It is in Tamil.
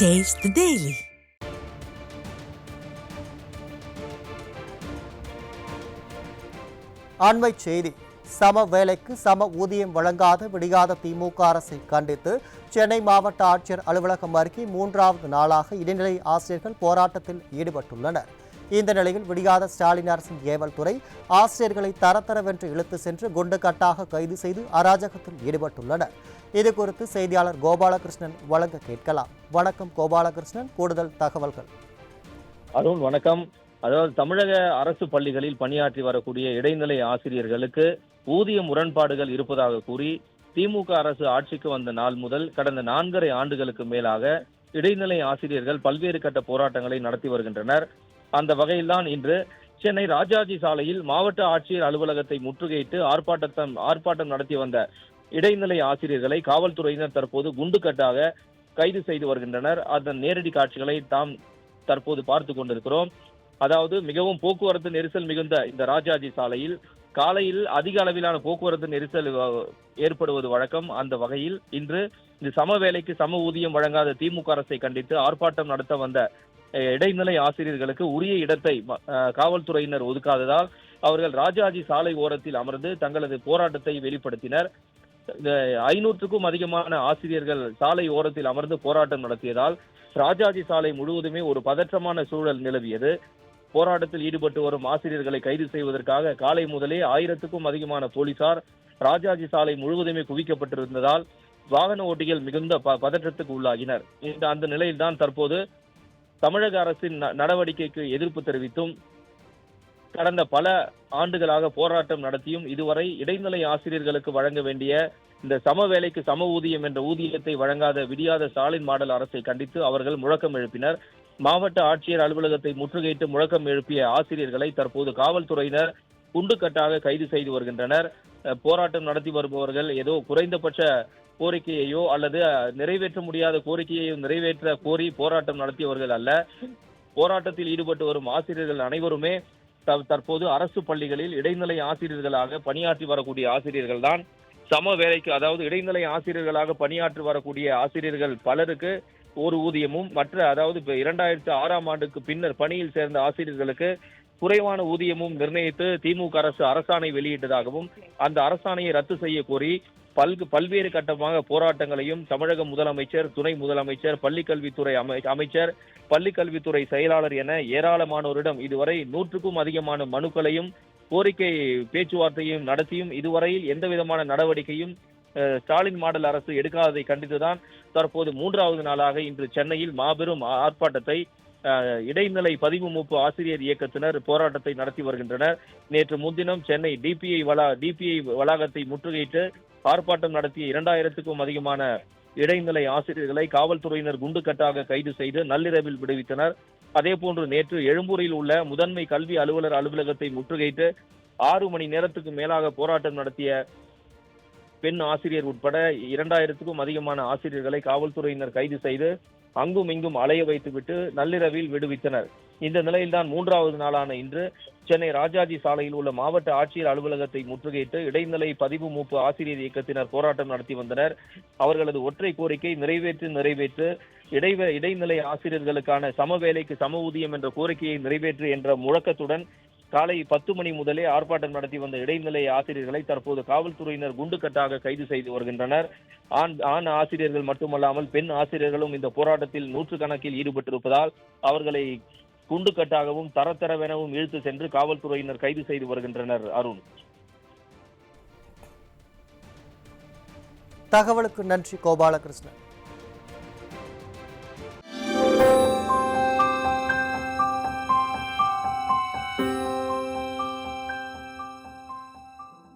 Taste the Daily. அண்மைச் செய்தி. சம வேலைக்கு சம ஊதியம் வழங்காத விடியாத திமுக அரசை கண்டித்து சென்னை மாவட்ட ஆட்சியர் அலுவலகம் அருகே 3வது நாளாக இடைநிலை ஆசிரியர்கள் போராட்டத்தில் ஈடுபட்டுள்ளனர். இந்த நிலையில் விடியாத ஸ்டாலின் அரசின் ஏவல் துறை ஆசிரியர்களை தரத்தரவென்று இழுத்து சென்று குண்டுகட்டாக கைது செய்து அராஜகத்தில் ஈடுபட்டுள்ளனர். இதுகுறித்து செய்தியாளர் கோபாலகிருஷ்ணன் வழங்க கேட்கலாம். வணக்கம் கோபாலகிருஷ்ணன், கூடுதல் தகவல்கள். அருண் வணக்கம். அதாவது தமிழக அரசு பள்ளிகளில் பணியாற்றி வரக்கூடிய இடைநிலை ஆசிரியர்களுக்கு ஊதிய முரண்பாடுகள் இருப்பதாக கூறி திமுக அரசு ஆட்சிக்கு வந்த நாள் முதல் கடந்த 4.5 ஆண்டுகளுக்கு மேலாக இடைநிலை ஆசிரியர்கள் பல்வேறு கட்ட போராட்டங்களை நடத்தி வருகின்றனர். அந்த வகையில்தான் இன்று சென்னை ராஜாஜி சாலையில் மாவட்ட ஆட்சியர் அலுவலகத்தை முற்றுகையிட்டு ஆர்ப்பாட்டம் நடத்தி வந்த இடைநிலை ஆசிரியர்களை காவல்துறையினர் தற்போது குண்டுக்கட்டாக கைது செய்து வருகின்றனர். அதன் நேரடி காட்சிகளை தாம் தற்போது பார்த்து கொண்டிருக்கிறோம். அதாவது மிகவும் போக்குவரத்து நெரிசல் மிகுந்த இந்த ராஜாஜி சாலையில் காலையில் அதிக அளவிலான போக்குவரத்து நெரிசல் ஏற்படுவது வழக்கம். அந்த வகையில் இன்று இந்த சம வேலைக்கு சம ஊதியம் வழங்காத திமுக அரசை கண்டித்து ஆர்ப்பாட்டம் நடத்த வந்த இடைநிலை ஆசிரியர்களுக்கு உரிய இடத்தை காவல்துறையினர் ஒதுக்காததால் அவர்கள் ராஜாஜி சாலை ஓரத்தில் அமர்ந்து தங்களது போராட்டத்தை வெளிப்படுத்தினர். 500க்கும் அதிகமான ஆசிரியர்கள் சாலை ஓரத்தில் அமர்ந்து போராட்டம் நடத்தியதால் ராஜாஜி சாலை முழுவதுமே ஒரு பதற்றமான சூழல் நிலவியது. போராட்டத்தில் ஈடுபட்டு வரும் ஆசிரியர்களை கைது செய்வதற்காக காலை முதலே 1000க்கும் அதிகமான போலீசார் ராஜாஜி சாலை முழுவதுமே குவிக்கப்பட்டிருந்ததால் வாகன ஓட்டிகள் மிகுந்த பதற்றத்துக்கு உள்ளாகினர். அந்த நிலையில்தான் தற்போது தமிழக அரசின் நடவடிக்கைக்கு எதிர்ப்பு தெரிவித்தும் கடந்த பல ஆண்டுகளாக போராட்டம் நடத்தியும் இதுவரை இடைநிலை ஆசிரியர்களுக்கு வழங்க வேண்டிய இந்த சம வேலைக்கு சம ஊதியம் என்ற ஊதியத்தை வழங்காத விடியாத ஸ்டாலின் மாடல் அரசை கண்டித்து அவர்கள் முழக்கம் எழுப்பினர். மாவட்ட ஆட்சியர் அலுவலகத்தை முற்றுகையிட்டு முழக்கம் எழுப்பிய ஆசிரியர்களை தற்போது காவல்துறையினர் குண்டுக்கட்டாக கைது செய்து வருகின்றனர். போராட்டம் நடத்தி வருபவர்கள் ஏதோ குறைந்தபட்ச கோரிக்கையையோ அல்லது நிறைவேற்ற முடியாத கோரிக்கையையோ நிறைவேற்ற கோரி போராட்டம் நடத்தியவர்கள் அல்ல. போராட்டத்தில் ஈடுபட்டு வரும் ஆசிரியர்கள் அனைவருமே தற்போது அரசு பள்ளிகளில் இடைநிலை ஆசிரியர்களாக பணியாற்றி வரக்கூடிய ஆசிரியர்கள் தான். சம வேலைக்கு, அதாவது இடைநிலை ஆசிரியர்களாக பணியாற்றி வரக்கூடிய ஆசிரியர்கள் பலருக்கு ஒரு ஊதியமும் அதாவது 2006ஆம் ஆண்டுக்கு பின்னர் பணியில் சேர்ந்த ஆசிரியர்களுக்கு குறைவான ஊதியமும் நிர்ணயித்து திமுக அரசு அரசாணை வெளியிட்டதாகவும் அந்த அரசாணையை ரத்து செய்ய கோரி பல்வேறு கட்டமாக போராட்டங்களையும் தமிழக முதலமைச்சர், துணை முதலமைச்சர், பள்ளிக்கல்வித்துறை அமைச்சர், பள்ளிக்கல்வித்துறை செயலாளர் என ஏராளமானோரிடம் இதுவரை 100க்கும் அதிகமான மனுக்களையும் கோரிக்கை பேச்சுவார்த்தையும் நடத்தியும் இதுவரையில் எந்த விதமான நடவடிக்கையும் ஸ்டாலின் மாடல் அரசு எடுக்காததை கண்டித்துதான் தற்போது 3வது நாளாக இன்று சென்னையில் மாபெரும் ஆர்ப்பாட்டத்தை இடைநிலை பதிவு மூப்பு ஆசிரியர் இயக்கத்தினர் போராட்டத்தை நடத்தி வருகின்றனர். நேற்று முன்தினம் சென்னை டிபிஐ வளாகத்தை முற்றுகையிட்டு ஆர்ப்பாட்டம் நடத்திய 2000க்கும் அதிகமான இடைநிலை ஆசிரியர்களை காவல்துறையினர் குண்டுக்கட்டாக கைது செய்து நள்ளிரவில் விடுவித்தனர். அதேபோன்று நேற்று எழும்பூரில் உள்ள முதன்மை கல்வி அலுவலர் அலுவலகத்தை முற்றுகையிட்டு 6 மணி நேரத்துக்கு மேலாக போராட்டம் நடத்திய பெண் ஆசிரியர் உட்பட 2000க்கும் அதிகமான ஆசிரியர்களை காவல்துறையினர் கைது செய்து அங்கும் இங்கும் அலைய வைத்துவிட்டு நள்ளிரவில் விடுவித்தனர். இந்த நிலையில்தான் 3வது நாளான இன்று சென்னை ராஜாஜி சாலையில் உள்ள மாவட்ட ஆட்சியர் அலுவலகத்தை முற்றுகையிட்டு இடைநிலை பதிவு மூப்பு ஆசிரியர் இயக்கத்தினர் போராட்டம் நடத்தி வந்தனர். அவர்களது ஒற்றை கோரிக்கை நிறைவேற்று இடைநிலை ஆசிரியர்களுக்கான சம வேலைக்கு சம ஊதியம் என்ற கோரிக்கையை நிறைவேற்று என்ற முழக்கத்துடன் காலை 10 மணி முதலே ஆர்ப்பாட்டம் நடத்தி வந்த இடைநிலை ஆசிரியர்களை தற்போது காவல்துறையினர் குண்டுக்கட்டாக கைது செய்து வருகின்றனர். ஆண் ஆசிரியர்கள் மட்டுமல்லாமல் பெண் ஆசிரியர்களும் இந்த போராட்டத்தில் 100கணக்கில் ஈடுபட்டிருப்பதால் அவர்களை குண்டுக்கட்டாகவும் தரத்தரவெனவும் இழுத்து சென்று காவல்துறையினர் கைது செய்து வருகின்றனர். அருண், தகவலுக்கு நன்றி கோபாலகிருஷ்ணன்.